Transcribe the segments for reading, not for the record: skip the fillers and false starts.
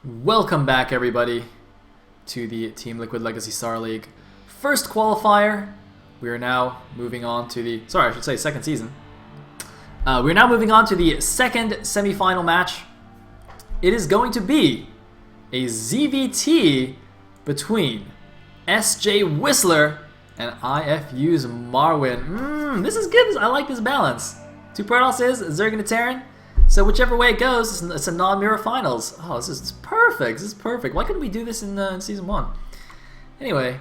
Welcome back, everybody, to the Team Liquid Legacy Star League first qualifier. We are now moving on to the, second season. We're now moving on to the second semi-final match. It is going to be a ZVT between SJ WhistleR and IFU's Marwin. This is good. I like this balance. Two Protosses, Zerg and a Terran. So whichever way it goes, it's a non-mirror finals. Oh, this is perfect. This is perfect. Why couldn't we do this in Season 1? Anyway,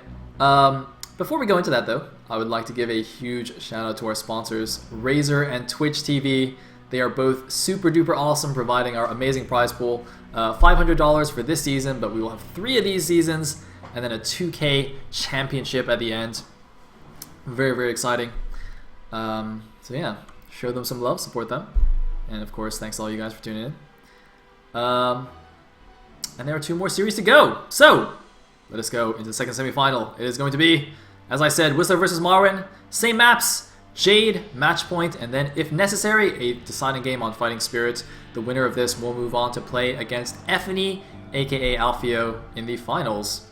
before we go into that, though, I would like to give a huge shout-out to our sponsors, Razer and Twitch TV. They are both super-duper awesome, providing our amazing prize pool. $500 for this season, but we will have 3 of these seasons, and then a 2K championship at the end. Very, very exciting. So yeah, show them some love, support them. And of course, thanks to all you guys for tuning in. And there are 2 more series to go. So, let us go into the second semifinal. It is going to be, as I said, WhistleR versus Marwin. Same maps, Jade, match point, and then, if necessary, a deciding game on Fighting Spirit. The winner of this will move on to play against Effany, aka Alfio, in the finals.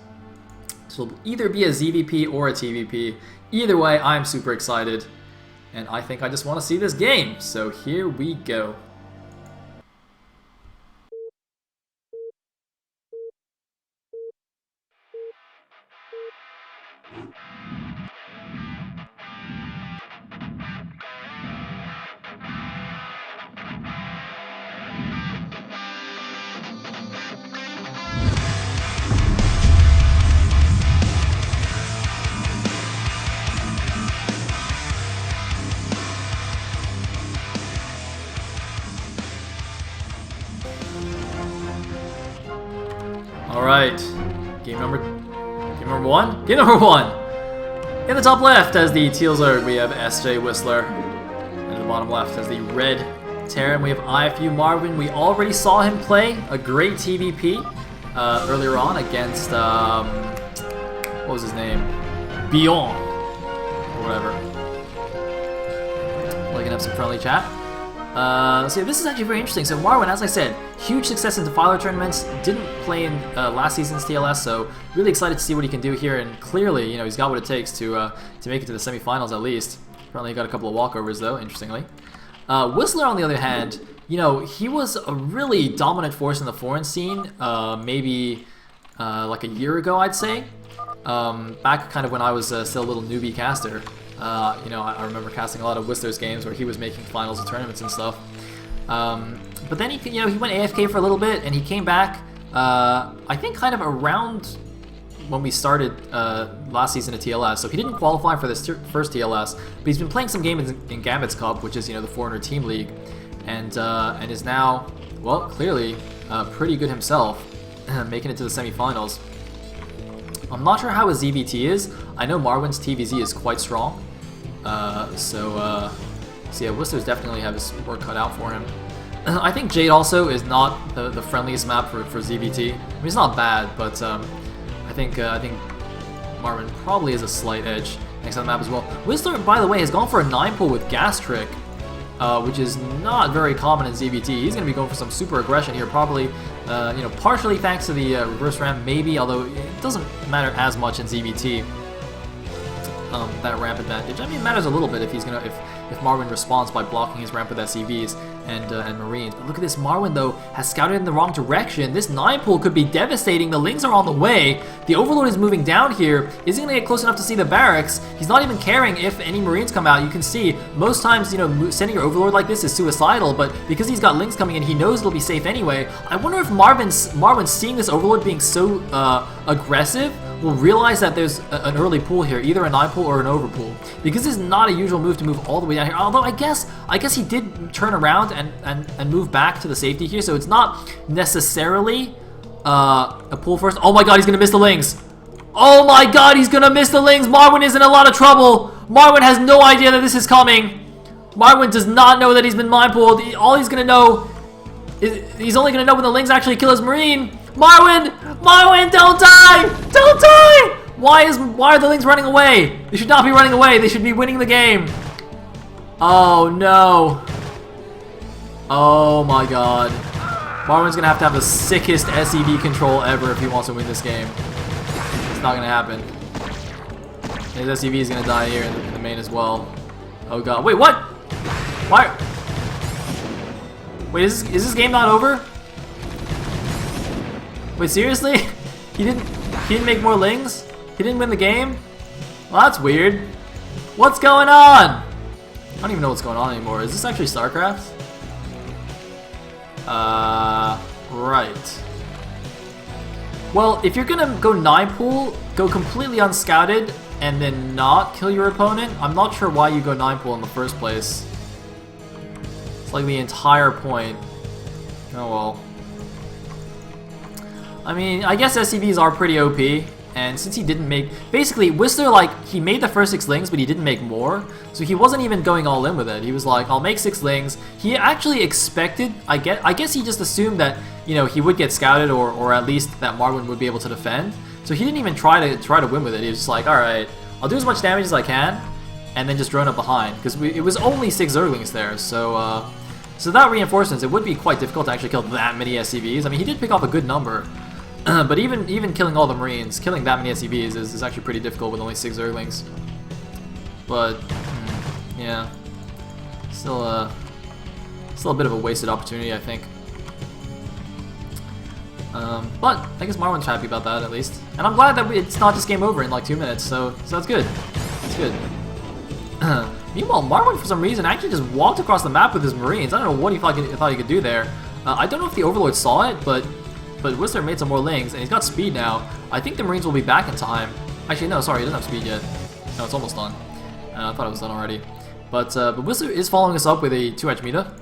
So it'll either be a ZVP or a TVP. Either way, I'm super excited. And I think I just want to see this game. So here we go. Alright, game number 1? Game number 1! In the top left as the teal Zerg, we have SJ WhistleR. And in the bottom left as the red Terran, we have IFU Marwin. We already saw him play a great TVP earlier on against, what was his name? Beyond, or whatever. Well, I can have some friendly chat. So yeah, this is actually very interesting. So Marwin, as I said, huge success in Defiler tournaments. Didn't play in last season's TLS, so really excited to see what he can do here. And clearly, you know, he's got what it takes to make it to the semifinals at least. Apparently, he got a couple of walkovers though. Interestingly, WhistleR on the other hand, you know, he was a really dominant force in the foreign scene. Maybe like a year ago, I'd say. Back kind of when I was still a little newbie caster. You know, I remember casting a lot of WhistleR's games where he was making finals of tournaments and stuff. But then he went AFK for a little bit, and he came back. I think kind of around when we started last season of TLS. So he didn't qualify for this first TLS, but he's been playing some games in Gambit's Cup, which is, you know, the foreigner team league, and is now, well, clearly pretty good himself, making it to the semifinals. I'm not sure how his ZVT is. I know Marwin's TVZ is quite strong. So yeah, WhistleR's definitely have his work cut out for him. I think Jade also is not the friendliest map for ZVT. I mean, it's not bad, but I think Marwin probably has a slight edge next on the map as well. WhistleR, by the way, has gone for a 9-pull with Gas Trick, which is not very common in ZVT. He's going to be going for some super aggression here, probably, you know, partially thanks to the reverse ramp, maybe, although it doesn't matter as much in ZVT. That ramp advantage. I mean, it matters a little bit if Marwin responds by blocking his ramp with SCVs and Marines. But look at this, Marwin though has scouted in the wrong direction. This 9-pull could be devastating. The Lings are on the way. The Overlord is moving down here. Is he gonna get close enough to see the barracks? He's not even caring if any Marines come out. You can see most times, you know, sending your Overlord like this is suicidal, but because he's got Lings coming in, he knows it'll be safe anyway. I wonder if Marwin seeing this Overlord being so aggressive will realize that there's an early pull here, either a 9-pull or an overpull, because this is not a usual move to move all the way down here. Although I guess he did turn around and move back to the safety here, so it's not necessarily a pull first. Oh my god, he's gonna miss the Lings. Oh my god, he's gonna miss the Lings. Marwin is in a lot of trouble. Marwin has no idea that this is coming. Marwin does not know that he's been mind pulled. All he's gonna know is he's only gonna know when the Lings actually kill his Marine. Marwin, don't die! Don't die! Why are the Lings running away? They should not be running away. They should be winning the game. Oh no. Oh my god. Marwin's gonna have to have the sickest SEV control ever if he wants to win this game. It's not gonna happen. His SEV is gonna die here in the main as well. Oh god, wait, what? Why? Wait, is this game not over? Wait, seriously? He didn't make more lings? He didn't win the game? Well, that's weird. What's going on? I don't even know what's going on anymore. Is this actually StarCraft? Right. Well, if you're gonna go 9 pool, go completely unscouted and then not kill your opponent, I'm not sure why you go 9 pool in the first place. It's like the entire point. Oh well. I mean, I guess SCVs are pretty OP, and since he didn't make... Basically, WhistleR, like, he made the first 6 lings, but he didn't make more, so he wasn't even going all in with it. He was like, I'll make 6 lings. He actually expected, I guess he just assumed that, you know, he would get scouted, or at least that Marwin would be able to defend. So he didn't even try to win with it. He was just like, alright, I'll do as much damage as I can, and then just drone up behind, because it was only 6 Zerglings there, so without reinforcements, it would be quite difficult to actually kill that many SCVs. I mean, he did pick off a good number. But even killing all the Marines, killing that many SCVs is actually pretty difficult with only 6 Zerglings. But yeah, still a bit of a wasted opportunity, I think. But I guess Marwin's happy about that at least, and I'm glad that it's not just game over in like 2 minutes. So that's good. That's good. Meanwhile, Marwin for some reason actually just walked across the map with his Marines. I don't know what he thought he could do there. I don't know if the Overlord saw it, but WhistleR made some more lings, and he's got speed now. I think the Marines will be back in time. Actually, no, sorry, he doesn't have speed yet. No, it's almost done. I thought it was done already. But WhistleR is following us up with a 2H Muta.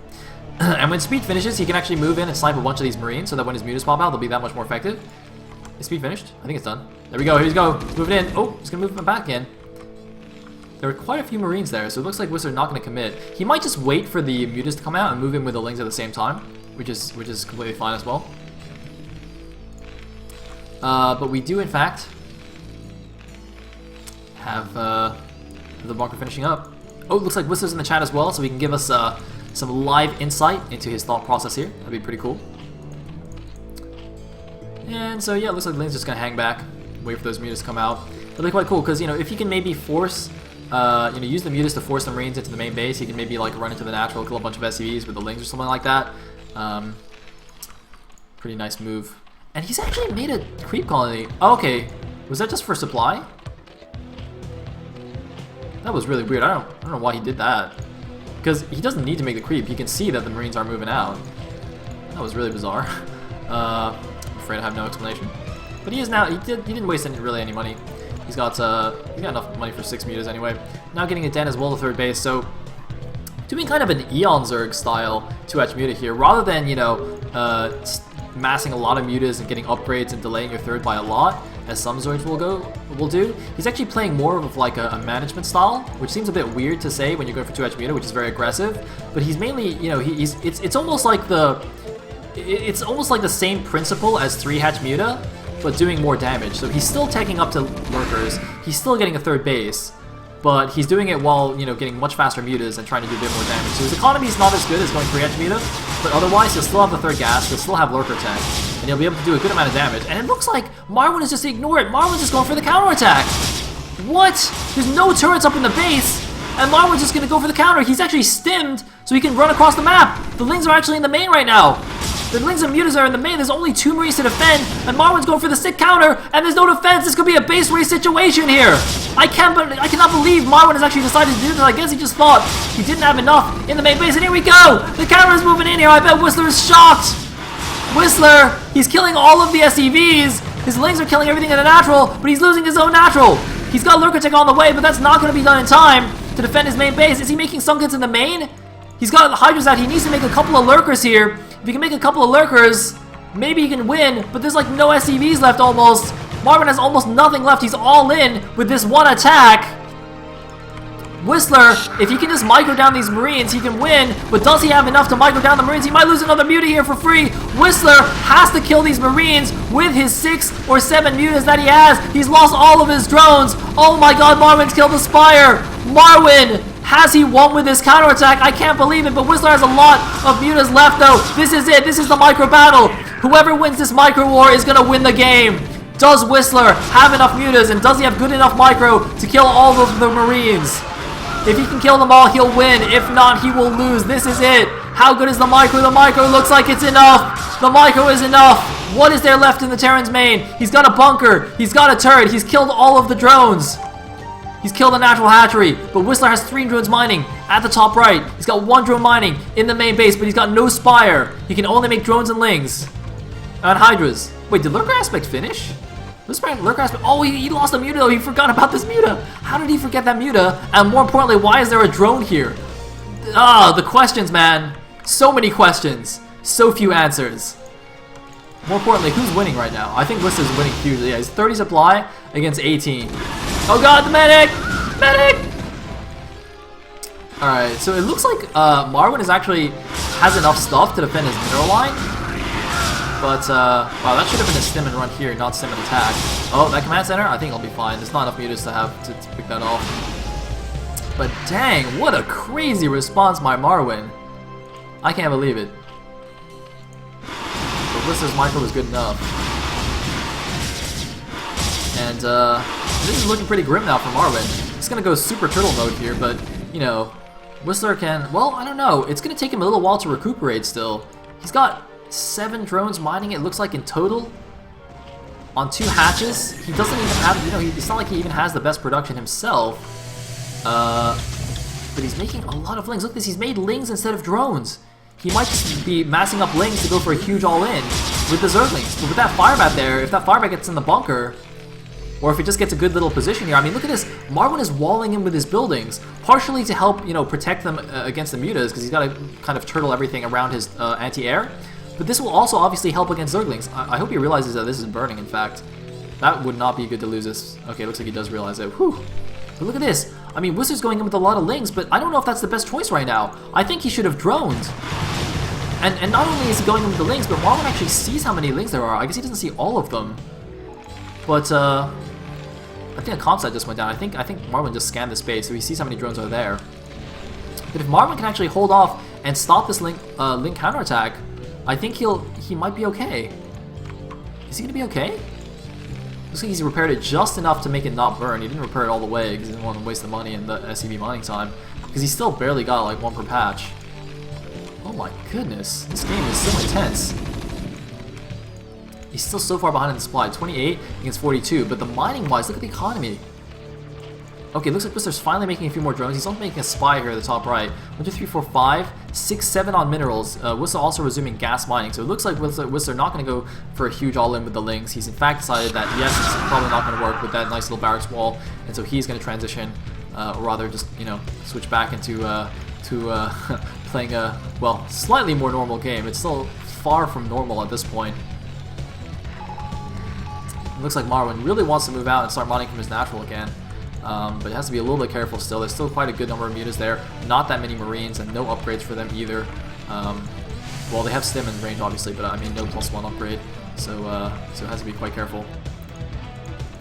And when speed finishes, he can actually move in and snipe a bunch of these Marines, so that when his mutas pop out, they'll be that much more effective. Is speed finished? I think it's done. There we go, here we go. He's moving in. Oh, he's going to move back in. There are quite a few Marines there, so it looks like WhistleR not going to commit. He might just wait for the mutas to come out and move in with the lings at the same time, which is completely fine as well. But we do, in fact, have the bunker finishing up. Oh, it looks like WhistleR's in the chat as well, so he can give us some live insight into his thought process here. That'd be pretty cool. And so, yeah, it looks like Lynn's just going to hang back, wait for those mutas to come out. It'll be quite cool, because, you know, if he can maybe force, use the mutas to force the Marines into the main base, he can maybe, like, run into the natural, kill a bunch of SCVs with the Lings or something like that. Pretty nice move. And he's actually made a creep colony. Oh, okay, was that just for supply? That was really weird. I don't know why he did that. Because he doesn't need to make the creep. He can see that the Marines are moving out. That was really bizarre. I'm afraid I have no explanation. But he is now. He didn't waste really any money. He's got enough money for 6 mutas anyway. Now getting a den as well to 3rd base. So doing kind of an Eon Zerg style 2H muta here, rather than massing a lot of mutas and getting upgrades and delaying your 3rd by a lot, as some Zergs will do. He's actually playing more of like a management style, which seems a bit weird to say when you're going for 2H muta, which is very aggressive. But he's mainly, it's almost like the same principle as 3H muta, but doing more damage. So he's still taking up to lurkers. He's still getting a 3rd base, but he's doing it while getting much faster mutas and trying to do a bit more damage. So his economy is not as good as going 3H muta, but otherwise he'll still have the 3rd gas, he'll still have lurker tech, and he'll be able to do a good amount of damage. And it looks like Marwin is just ignoring it. Marwin's just going for the counterattack. What? There's no turrets up in the base, and Marwin's just going to go for the counter. He's actually stimmed, so he can run across the map. The Lings are actually in the main right now. The Lings and mutas are in the main. There's only 2 Marines to defend, and Marwin's going for the sick counter, and there's no defense. This could be a base race situation here. I cannot believe Marwin has actually decided to do this. I guess he just thought he didn't have enough in the main base, and here we go. The counter is moving in here. I bet WhistleR is shocked. WhistleR, he's killing all of the SCVs. His Lings are killing everything in the natural, but he's losing his own natural. He's got lurker tech on the way, but that's not going to be done in time to defend his main base. Is he making Sunkens in the main? He's got Hydras out. He needs to make a couple of lurkers here. If he can make a couple of lurkers, maybe he can win, but there's like no SCVs left almost. Marwin has almost nothing left. He's all in with this one attack. WhistleR, if he can just micro down these Marines, he can win, but does he have enough to micro down the Marines? He might lose another muta here for free. WhistleR has to kill these Marines with his 6 or 7 mutas that he has. He's lost all of his drones. Oh my god, Marwin's killed the Spire. Marwin Has he won with his counterattack? I can't believe it, but WhistleR has a lot of mutas left though. This is it. This is the micro battle. Whoever wins this micro war is going to win the game. Does WhistleR have enough mutas, and does he have good enough micro to kill all of the Marines? If he can kill them all, he'll win. If not, he will lose. This is it. How good is the micro? The micro looks like it's enough. The micro is enough. What is there left in the Terran's main? He's got a bunker. He's got a turret. He's killed all of the drones. He's killed a natural hatchery, but WhistleR has 3 drones mining at the top right. He's got 1 drone mining in the main base, but he's got no spire. He can only make drones and lings. And hydras. Wait, did Lurker Aspect finish? Lurker Aspect. Oh, he lost a muta though. He forgot about this muta. How did he forget that muta? And more importantly, why is there a drone here? Ah, the questions, man. So many questions. So few answers. More importantly, who's winning right now? I think WhistleR's winning hugely. Yeah, he's 30 supply against 18. Oh god, the medic! Medic! Alright, so it looks like Marwin has enough stuff to defend his mineral line. But, wow, that should have been a stim and run here, not stim and attack. Oh, that command center? I think I'll be fine. There's not enough mutas to have to pick that off. But dang, what a crazy response by Marwin. I can't believe it. But WhistleR's micro was good enough. And, this is looking pretty grim now for Marwin. He's gonna go super turtle mode here, but, you know, WhistleR can, well, I don't know. It's gonna take him a little while to recuperate still. He's got 7 drones mining, it looks like, in total. On 2 hatches. He doesn't even have, you know, it's not like he even has the best production himself. But he's making a lot of lings. Look at this, he's made lings instead of drones. He might just be massing up lings to go for a huge all-in with the Zerglings. But with that firebat there, if that firebat gets in the bunker, or if it just gets a good little position here. I mean, look at this. Marwin is walling in with his buildings, partially to help, you know, protect them against the mutas, because he's got to kind of turtle everything around his anti-air. But this will also obviously help against Zerglings. I hope he realizes that this is burning, in fact. That would not be good to lose this. Okay, looks like he does realize it. Whew. But look at this. I mean, WhistleR's going in with a lot of lings, but I don't know if that's the best choice right now. I think he should have droned. And not only is he going in with the lings, but Marwin actually sees how many lings there are. I guess he doesn't see all of them. But, I think a comp site just went down. I think Marwin just scanned the space, so he sees how many drones are there. But if Marwin can actually hold off and stop this link counterattack, I think he might be okay. Is he gonna be okay? Looks like he's repaired it just enough to make it not burn. He didn't repair it all the way because he didn't want to waste the money and the SCV mining time. Because he still barely got like 1 per patch. Oh my goodness, this game is so intense. He's still so far behind in the supply, 28 against 42, but the mining-wise, look at the economy. Okay, looks like WhistleR's finally making a few more drones. He's also making a spy here at the top right. 1, 2, 3, 4, 5, 6, 7 on minerals. WhistleR also resuming gas mining, so it looks like WhistleR not going to go for a huge all-in with the lings. He's in fact decided that, yes, it's probably not going to work with that nice little barracks wall, and so he's going to transition, or rather just, you know, switch back into playing a, well, slightly more normal game. It's still far from normal at this point. It looks like Marwin really wants to move out and start mining from his natural again. But it has to be a little bit careful still. There's still quite a good number of mutas there. Not that many Marines and no upgrades for them either. Well, they have stim and range obviously, but I mean no +1 upgrade. So it has to be quite careful.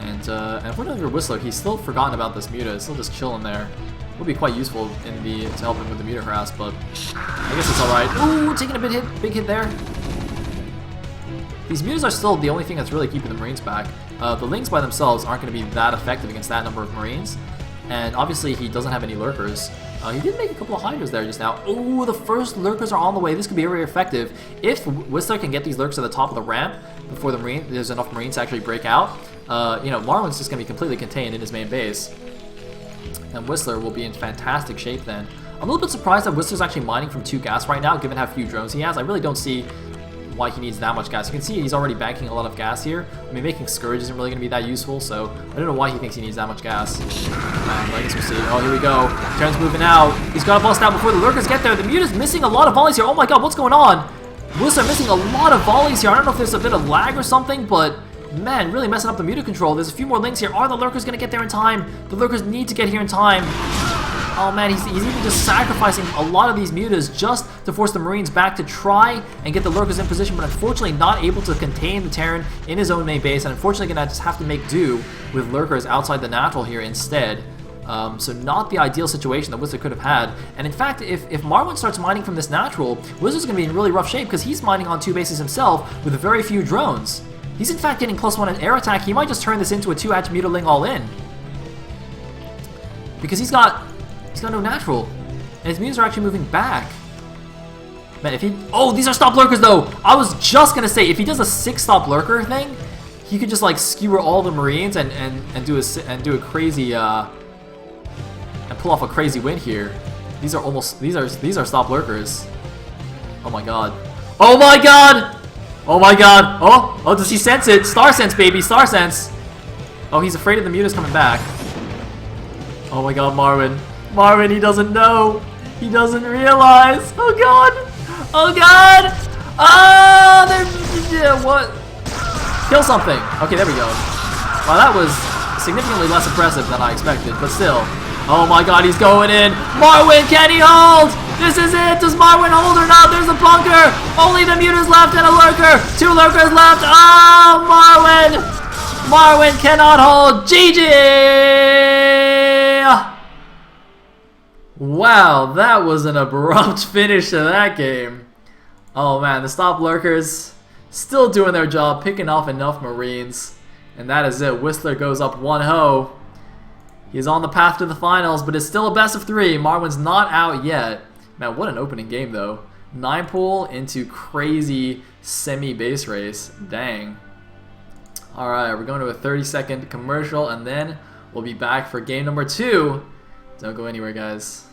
And unfortunately for WhistleR, he's still forgotten about this muta. It's still just chilling there. It will be quite useful to help him with the muta harass, but I guess it's alright. Ooh, taking a big hit there. These mutas are still the only thing that's really keeping the Marines back. The lings by themselves aren't going to be that effective against that number of Marines. And obviously he doesn't have any lurkers. He did make a couple of hydras there just now. Ooh, the first lurkers are on the way. This could be very effective. If WhistleR can get these lurkers to the top of the ramp before there's enough Marines to actually break out, you know, Marwin's just going to be completely contained in his main base. And WhistleR will be in fantastic shape then. I'm a little bit surprised that WhistleR's actually mining from 2 gas right now, given how few drones he has. I really don't see why he needs that much gas. You can see he's already banking a lot of gas here. I mean, making Scourge isn't really going to be that useful, so I don't know why he thinks he needs that much gas. I guess we'll see. Oh, here we go. Terran's moving out. He's got to bust out before the lurkers get there. The muta's missing a lot of volleys here. Oh my god, what's going on? WhistleR missing a lot of volleys here. I don't know if there's a bit of lag or something, but man, really messing up the muta control. There's a few more links here. Are the lurkers going to get there in time? The lurkers need to get here in time. Oh man, he's even just sacrificing a lot of these mutas just to force the Marines back to try and get the lurkers in position, but unfortunately not able to contain the Terran in his own main base, and unfortunately gonna just have to make do with lurkers outside the natural here instead. So not the ideal situation that WhistleR could have had. And in fact, if Marwin starts mining from this natural, WhistleR's going to be in really rough shape because he's mining on 2 bases himself with very few drones. He's in fact getting +1 in air attack. He might just turn this into a 2-attribute Ling all in. Because he's got no natural. And his mutas are actually moving back. Man, if he... Oh, these are stop lurkers though! I was just going to say, if he does a 6 stop lurker thing, he could just like skewer all the Marines and do a crazy... and pull off a crazy win here. These are stop lurkers. Oh my god. Oh my god! Oh my god! Oh, does he sense it? Star sense, baby, star sense. Oh, he's afraid of the mutas coming back. Oh my god, Marwin. Marwin, he doesn't know. He doesn't realize. Oh god! Oh god! Oh, they're... what? Kill something. Okay, there we go. Wow, that was significantly less impressive than I expected, but still. Oh my god, he's going in. Marwin, can he hold? This is it. Does Marwin hold or not? There's a bunker. Only the mutas left and a lurker. 2 lurkers left. Oh, Marwin. Marwin cannot hold. GG. Wow, that was an abrupt finish to that game. Oh man, the stop lurkers still doing their job, picking off enough Marines. And that is it. WhistleR goes up 1-0. He's on the path to the finals, but it's still a best of 3. Marwin's not out yet. Man, what an opening game, though. 9-pool into crazy semi-base race. Dang. Alright, we're going to a 30-second commercial, and then we'll be back for game number 2. Don't go anywhere, guys.